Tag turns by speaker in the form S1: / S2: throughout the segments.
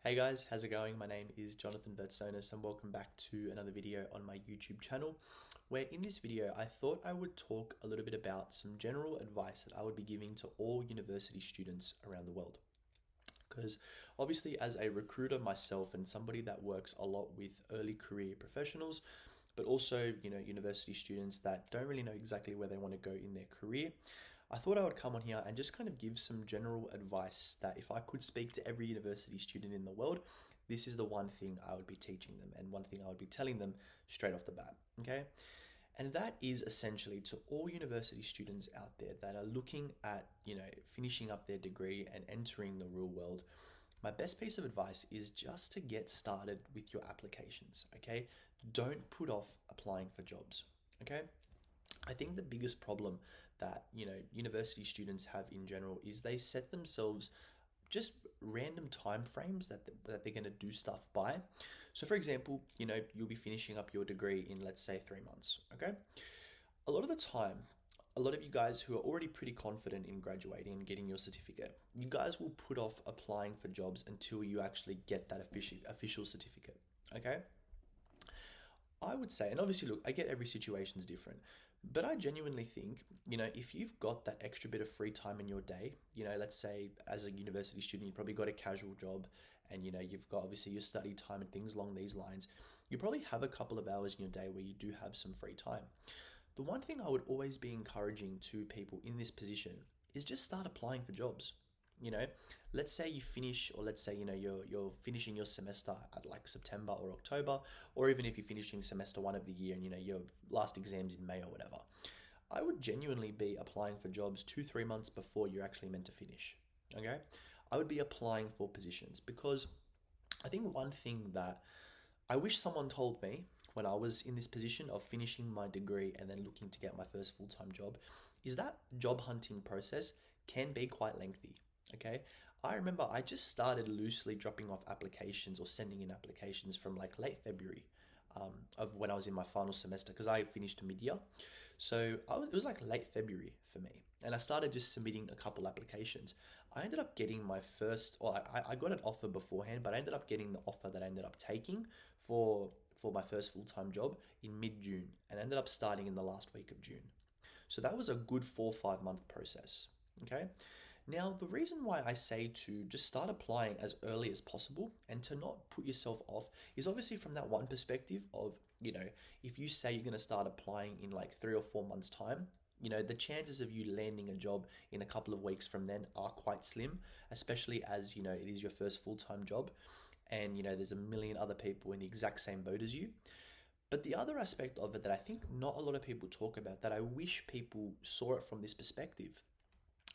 S1: Hey guys, how's it going? My name is Jonathan Vertsonis and welcome back to another video on my YouTube channel, where in this video I thought I would talk a little bit about some general advice that I would be giving to all university students around the world. Because obviously as a recruiter myself and somebody that works a lot with early career professionals, but also, university students that don't really know exactly where they want to go in their career, I thought I would come on here and just kind of give some general advice that if I could speak to every university student in the world, this is the one thing I would be teaching them and one thing I would be telling them straight off the bat. Okay. And that is essentially to all university students out there that are looking at, finishing up their degree and entering the real world. My best piece of advice is just to get started with your applications. Okay. Don't put off applying for jobs. Okay. I think the biggest problem that university students have in general is they set themselves just random time frames that they're going to do stuff by. So for example, you'll be finishing up your degree in, let's say, 3 months. Okay. A lot of the time, a lot of you guys who are already pretty confident in graduating and getting your certificate, you guys will put off applying for jobs until you actually get that official certificate. Okay. I would say, and obviously, look, I get every situation's different, but I genuinely think, if you've got that extra bit of free time in your day, let's say as a university student, you've probably got a casual job and, you've got obviously your study time and things along these lines, you probably have a couple of hours in your day where you do have some free time. The one thing I would always be encouraging to people in this position is just start applying for jobs. You know, let's say you finish, or let's say you're finishing your semester at like September or October, or even if you're finishing semester one of the year and your last exams in May or whatever. I would genuinely be applying for jobs 2-3 months before you're actually meant to finish. Okay, I would be applying for positions because I think one thing that I wish someone told me when I was in this position of finishing my degree and then looking to get my first full-time job is that job hunting process can be quite lengthy. Okay. I remember I just started loosely dropping off applications or sending in applications from like late February of when I was in my final semester because I finished mid-year. So it was like late February for me. And I started just submitting a couple applications. I ended up getting my first, or I got an offer beforehand, but I ended up getting the offer that I ended up taking for my first full-time job in mid-June and ended up starting in the last week of June. So that was a good 4 or 5 month process. Okay. Now, the reason why I say to just start applying as early as possible and to not put yourself off is obviously from that one perspective of, if you say you're going to start applying in like 3 or 4 months' time, the chances of you landing a job in a couple of weeks from then are quite slim, especially as, it is your first full-time job and, there's a million other people in the exact same boat as you. But the other aspect of it that I think not a lot of people talk about that I wish people saw it from this perspective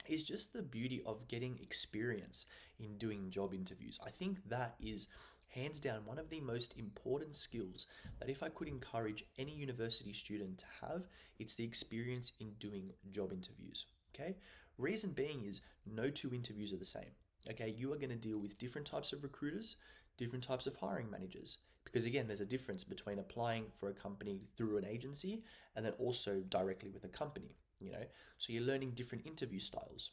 S1: is just the beauty of getting experience in doing job interviews. I think that is hands down one of the most important skills that if I could encourage any university student to have, it's the experience in doing job interviews. Okay. Reason being is no two interviews are the same. Okay. You are going to deal with different types of recruiters, different types of hiring managers. Because again, there's a difference between applying for a company through an agency and then also directly with a company. So you're learning different interview styles.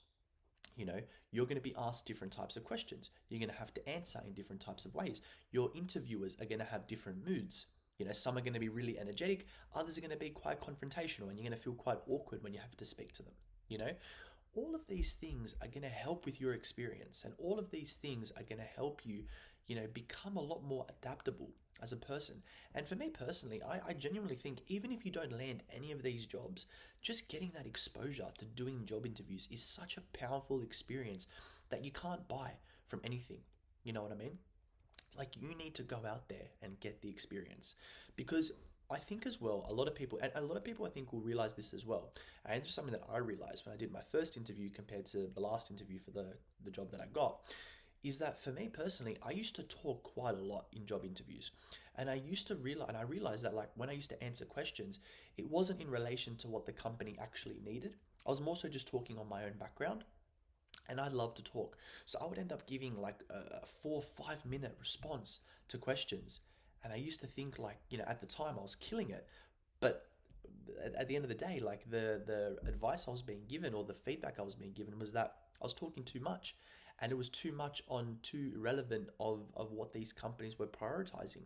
S1: You're going to be asked different types of questions. You're going to have to answer in different types of ways. Your interviewers are going to have different moods. Some are going to be really energetic, others are going to be quite confrontational, and you're going to feel quite awkward when you have to speak to them. All of these things are going to help with your experience, and all of these things are going to help you, become a lot more adaptable as a person. And for me personally, I genuinely think even if you don't land any of these jobs, just getting that exposure to doing job interviews is such a powerful experience that you can't buy from anything. You know what I mean? Like you need to go out there and get the experience because I think as well, a lot of people, and a lot of people I think will realize this as well. And this is something that I realized when I did my first interview compared to the last interview for the job that I got, is that for me personally, I used to talk quite a lot in job interviews. And I realized that like when I used to answer questions, it wasn't in relation to what the company actually needed. I was more so just talking on my own background and I love to talk. So I would end up giving like a 4 or 5 minute response to questions. And I used to think like, at the time I was killing it. But at the end of the day, like the advice I was being given or the feedback I was being given was that I was talking too much. and it was too much on too irrelevant of what these companies were prioritizing.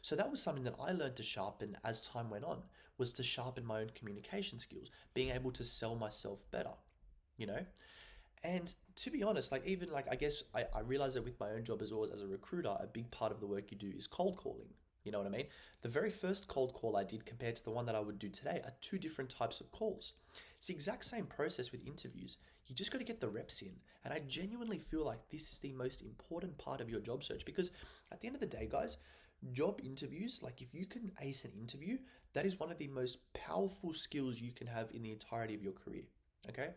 S1: So that was something that I learned to sharpen as time went on, was to sharpen my own communication skills, being able to sell myself better, you know? And to be honest, like even like I guess I realize that with my own job as well as a recruiter, a big part of the work you do is cold calling. You know what I mean? The very first cold call I did compared to the one that I would do today are two different types of calls. It's the exact same process with interviews. You just got to get the reps in. And I genuinely feel like this is the most important part of your job search because at the end of the day, guys, job interviews, like if you can ace an interview, that is one of the most powerful skills you can have in the entirety of your career. Okay?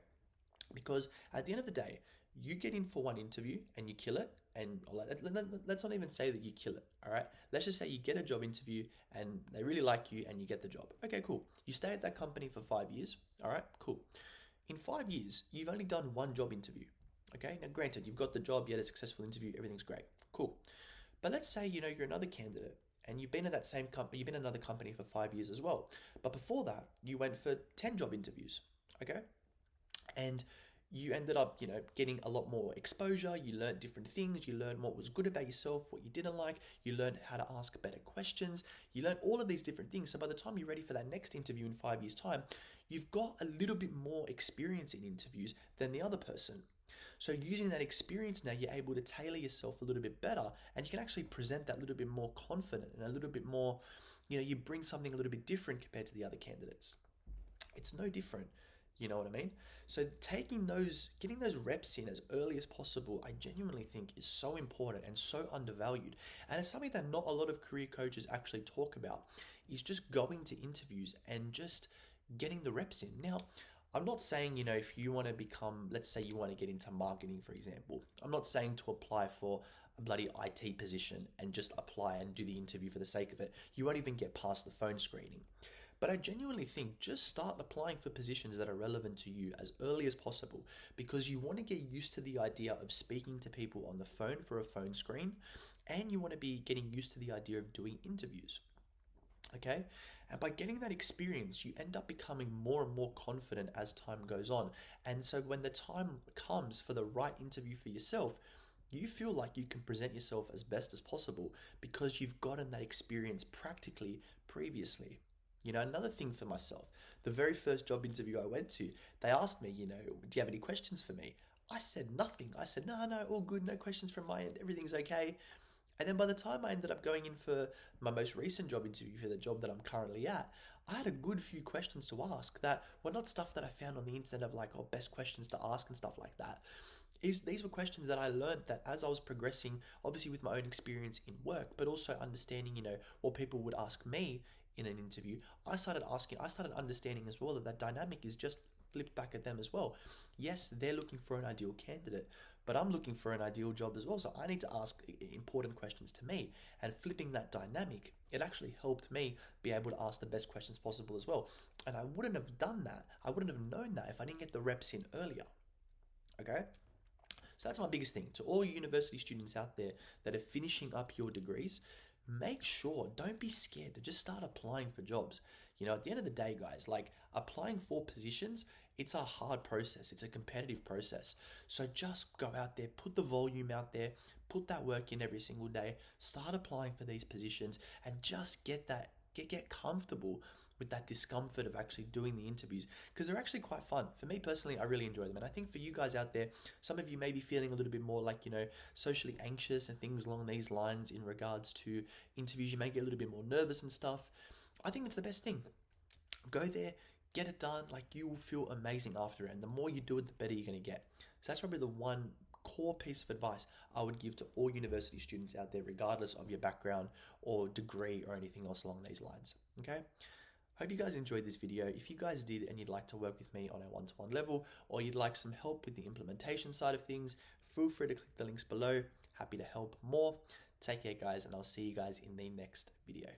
S1: Because at the end of the day, you get in for one interview and you kill it. And let's not even say that you kill it, all right? Let's just say you get a job interview and they really like you and you get the job. Okay, cool. You stay at that company for 5 years, all right? Cool. In 5 years, you've only done one job interview, okay? Now, granted, you've got the job, you had a successful interview, everything's great, cool. But let's say, you're another candidate and you've been at that same company, you've been at another company for 5 years as well. But before that, you went for 10 job interviews, okay? And you ended up, getting a lot more exposure. You learned different things. You learned what was good about yourself, what you didn't like. You learned how to ask better questions. You learned all of these different things. So by the time you're ready for that next interview in 5 years' time, you've got a little bit more experience in interviews than the other person. So using that experience now, you're able to tailor yourself a little bit better and you can actually present that little bit more confident and a little bit more, you bring something a little bit different compared to the other candidates. It's no different. You know what I mean? So getting those reps in as early as possible, I genuinely think is so important and so undervalued. And it's something that not a lot of career coaches actually talk about, is just going to interviews and just getting the reps in. Now, I'm not saying, if you want to become, let's say you want to get into marketing, for example, I'm not saying to apply for a bloody IT position and just apply and do the interview for the sake of it. You won't even get past the phone screening. But I genuinely think just start applying for positions that are relevant to you as early as possible because you want to get used to the idea of speaking to people on the phone for a phone screen and you want to be getting used to the idea of doing interviews. Okay? And by getting that experience, you end up becoming more and more confident as time goes on. And so when the time comes for the right interview for yourself, you feel like you can present yourself as best as possible because you've gotten that experience practically previously. Another thing for myself, the very first job interview I went to, they asked me, do you have any questions for me? I said nothing. I said, no, all good, no questions from my end, everything's okay. And then by the time I ended up going in for my most recent job interview for the job that I'm currently at, I had a good few questions to ask that were not stuff that I found on the internet of best questions to ask and stuff like that. These were questions that I learned that as I was progressing, obviously with my own experience in work, but also understanding, what people would ask me in an interview, I started understanding as well that dynamic is just flipped back at them as well. Yes, they're looking for an ideal candidate, but I'm looking for an ideal job as well. So I need to ask important questions to me, and flipping that dynamic, it actually helped me be able to ask the best questions possible as well. And I wouldn't have done that. I wouldn't have known that if I didn't get the reps in earlier. Okay? So that's my biggest thing. To all university students out there that are finishing up your degrees, make sure, don't be scared to just start applying for jobs. At the end of the day, guys, applying for positions, it's a hard process. It's a competitive process. So just go out there, put the volume out there, put that work in every single day, start applying for these positions and just get comfortable with that discomfort of actually doing the interviews because they're actually quite fun. For me personally, I really enjoy them. And I think for you guys out there, some of you may be feeling a little bit more socially anxious and things along these lines in regards to interviews. You may get a little bit more nervous and stuff. I think that's the best thing. Go there, get it done. You will feel amazing after it. And the more you do it, the better you're going to get. So that's probably the one core piece of advice I would give to all university students out there, regardless of your background or degree or anything else along these lines. Okay? Hope you guys enjoyed this video. If you guys did and you'd like to work with me on a one-to-one level or you'd like some help with the implementation side of things, feel free to click the links below. Happy to help more. Take care, guys, and I'll see you guys in the next video.